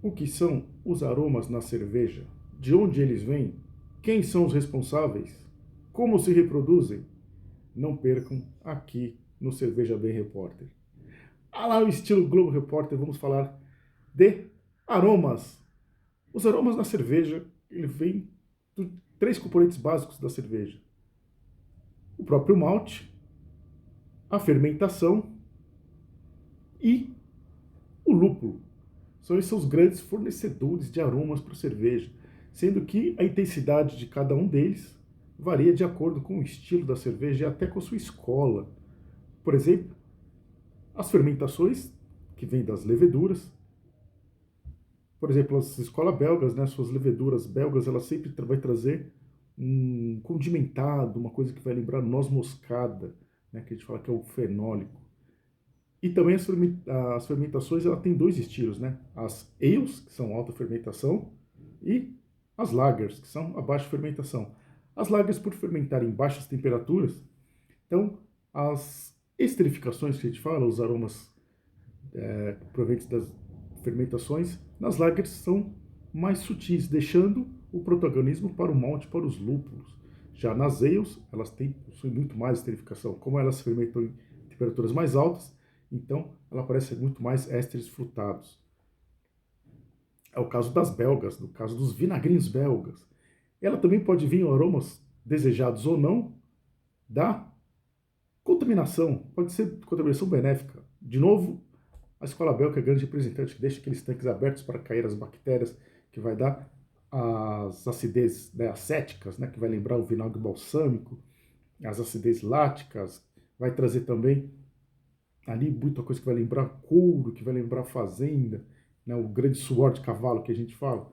O que são os aromas na cerveja? De onde eles vêm? Quem são os responsáveis? Como se reproduzem? Não percam aqui no Cerveja Bem Repórter. Lá o estilo Globo Repórter, vamos falar de aromas. Os aromas na cerveja, ele vem de três componentes básicos da cerveja. O próprio malte, a fermentação e o lúpulo. São esses os grandes fornecedores de aromas para a cerveja, sendo que a intensidade de cada um deles varia de acordo com o estilo da cerveja e até com a sua escola. Por exemplo, as fermentações, que vêm das leveduras. Por exemplo, as escolas belgas, né, suas leveduras belgas, elas sempre vai trazer um condimentado, uma coisa que vai lembrar noz moscada, né, que a gente fala que é o fenólico. E também as fermentações, ela tem dois estilos, né? As ales, que são alta fermentação, e as lagers, que são a baixa fermentação. As lagers, por fermentar em baixas temperaturas, então as esterificações que a gente fala, os aromas provenientes das fermentações, nas lagers são mais sutis, deixando o protagonismo para o malte, para os lúpulos. Já nas ales, elas possuem muito mais esterificação. Como elas fermentam em temperaturas mais altas, então ela parece muito mais ésteres frutados. É o caso das belgas, no caso dos vinagrinhos belgas. Ela também pode vir em aromas desejados ou não da contaminação, pode ser contaminação benéfica. De novo, a escola belga é grande representante, que deixa aqueles tanques abertos para cair as bactérias, que vai dar as acidez, né, acéticas, né, que vai lembrar o vinagre balsâmico, as acidez láticas, vai trazer também ali muita coisa que vai lembrar couro, que vai lembrar fazenda, né, o grande suor de cavalo que a gente fala.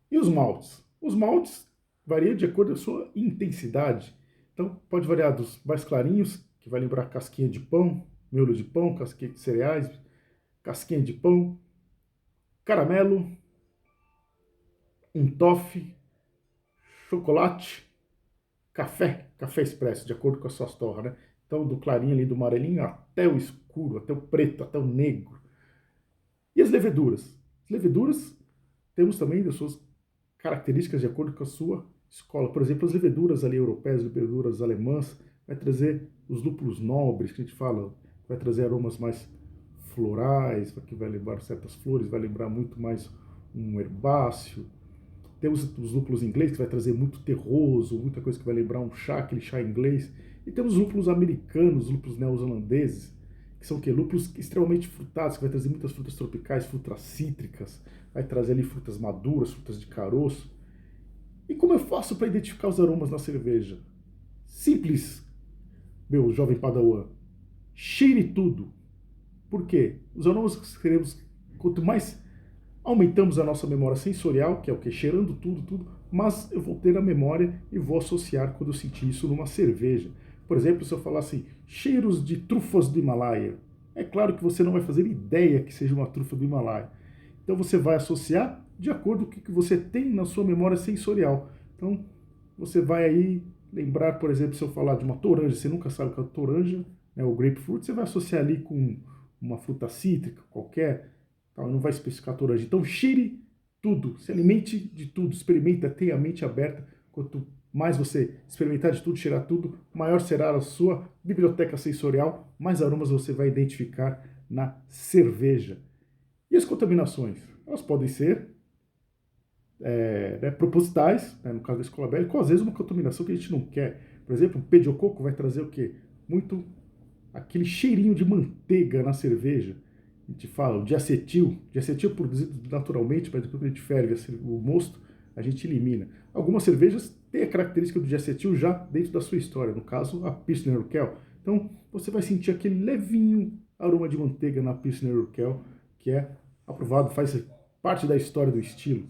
E os maltes? Os maltes variam de acordo com a sua intensidade. Então, pode variar dos mais clarinhos, que vai lembrar casquinha de pão, miolo de pão, casquinha de cereais, casquinha de pão, caramelo, um toffee, chocolate, café expresso, de acordo com as suas torras, né? Então, do clarinho ali, do amarelinho, até o escuro, até o preto, até o negro. E as leveduras? As leveduras, temos também as suas características de acordo com a sua escola. Por exemplo, as leveduras ali europeias, leveduras alemãs, vai trazer os lúpulos nobres, que a gente fala, vai trazer aromas mais florais, que vai lembrar certas flores, vai lembrar muito mais um herbáceo. Temos os lúpulos ingleses, que vai trazer muito terroso, muita coisa que vai lembrar um chá, aquele chá inglês. E temos os lúpulos americanos, os lúpulos neozelandeses, que são o quê? Lúpulos extremamente frutados, que vai trazer muitas frutas tropicais, frutas cítricas, vai trazer ali frutas maduras, frutas de caroço. E como eu faço para identificar os aromas na cerveja? Simples, meu jovem padawan. Cheire tudo. Por quê? Os aromas que queremos, quanto mais aumentamos a nossa memória sensorial, que é o que? Cheirando tudo, mas eu vou ter a memória e vou associar quando eu sentir isso numa cerveja. Por exemplo, se eu falar assim, cheiros de trufas do Himalaia, é claro que você não vai fazer ideia que seja uma trufa do Himalaia. Então você vai associar de acordo com o que você tem na sua memória sensorial. Então você vai aí lembrar, por exemplo, se eu falar de uma toranja, você nunca sabe o que é a toranja, né, o grapefruit, você vai associar ali com uma fruta cítrica qualquer, não vai especificar toranja. Então cheire tudo, se alimente de tudo, experimenta, tenha a mente aberta. Quanto mais você experimentar de tudo, cheirar tudo, maior será a sua biblioteca sensorial, mais aromas você vai identificar na cerveja. E as contaminações? Elas podem ser propositais, né, no caso da escola belga, ou às vezes uma contaminação que a gente não quer. Por exemplo, o pediococo vai trazer o quê? Muito aquele cheirinho de manteiga na cerveja. A gente fala o diacetil é produzido naturalmente, mas depois que a gente ferve o mosto, a gente elimina. Algumas cervejas têm a característica do diacetil já dentro da sua história, no caso a Pilsner Urquell. Então você vai sentir aquele levinho aroma de manteiga na Pilsner Urquell, que é aprovado, faz parte da história do estilo.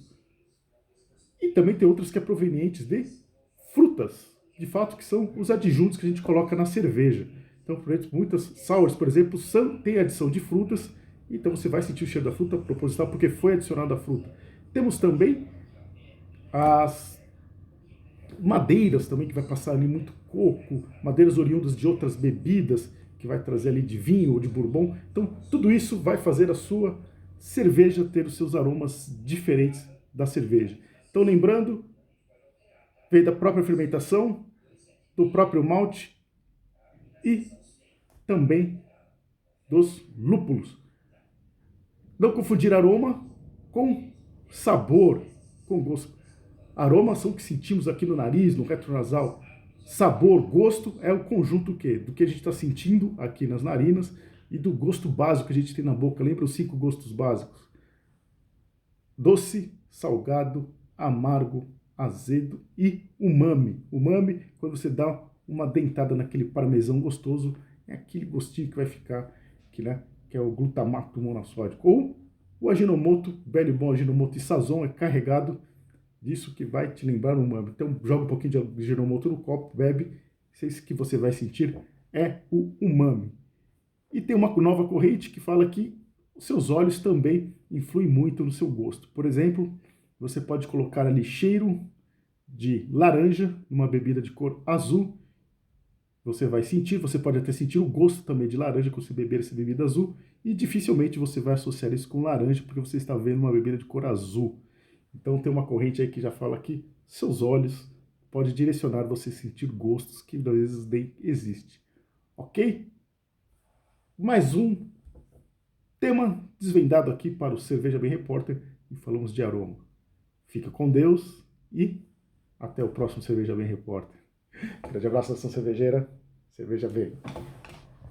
E também tem outras que é provenientes de frutas, de fato, que são os adjuntos que a gente coloca na cerveja. Então, por exemplo, muitas sours, por exemplo, têm adição de frutas, então você vai sentir o cheiro da fruta proposital porque foi adicionada a fruta. Temos também as madeiras também, que vai passar ali muito coco, madeiras oriundas de outras bebidas, que vai trazer ali de vinho ou de bourbon. Então, tudo isso vai fazer a sua cerveja ter os seus aromas diferentes da cerveja. Então, lembrando, veio da própria fermentação, do próprio malte e também dos lúpulos. Não confundir aroma com sabor, com gosto. Aromas são o que sentimos aqui no nariz, no retronasal. Sabor, gosto é o conjunto do que a gente está sentindo aqui nas narinas e do gosto básico que a gente tem na boca. Lembra os 5 gostos básicos? Doce, salgado, amargo, azedo e umami. Umami, quando você dá uma dentada naquele parmesão gostoso, é aquele gostinho que vai ficar, que é o glutamato monossódico. Ou o Ajinomoto, velho e bom Ajinomoto e Sazon, é carregado disso que vai te lembrar o umami. Então joga um pouquinho de Ajinomoto no copo, bebe, isso que você vai sentir é o umami. E tem uma nova corrente que fala que os seus olhos também influem muito no seu gosto. Por exemplo, você pode colocar ali cheiro de laranja numa bebida de cor azul. Você vai sentir, você pode até sentir o gosto também de laranja quando você beber essa bebida azul. E dificilmente você vai associar isso com laranja porque você está vendo uma bebida de cor azul. Então tem uma corrente aí que já fala que seus olhos podem direcionar você a sentir gostos que às vezes nem existem. Ok? Mais um tema desvendado aqui para o Cerveja Bem Repórter e falamos de aroma. Fica com Deus e até o próximo Cerveja Bem Repórter. Grande abraço, nação cervejeira. Cerveja Bem.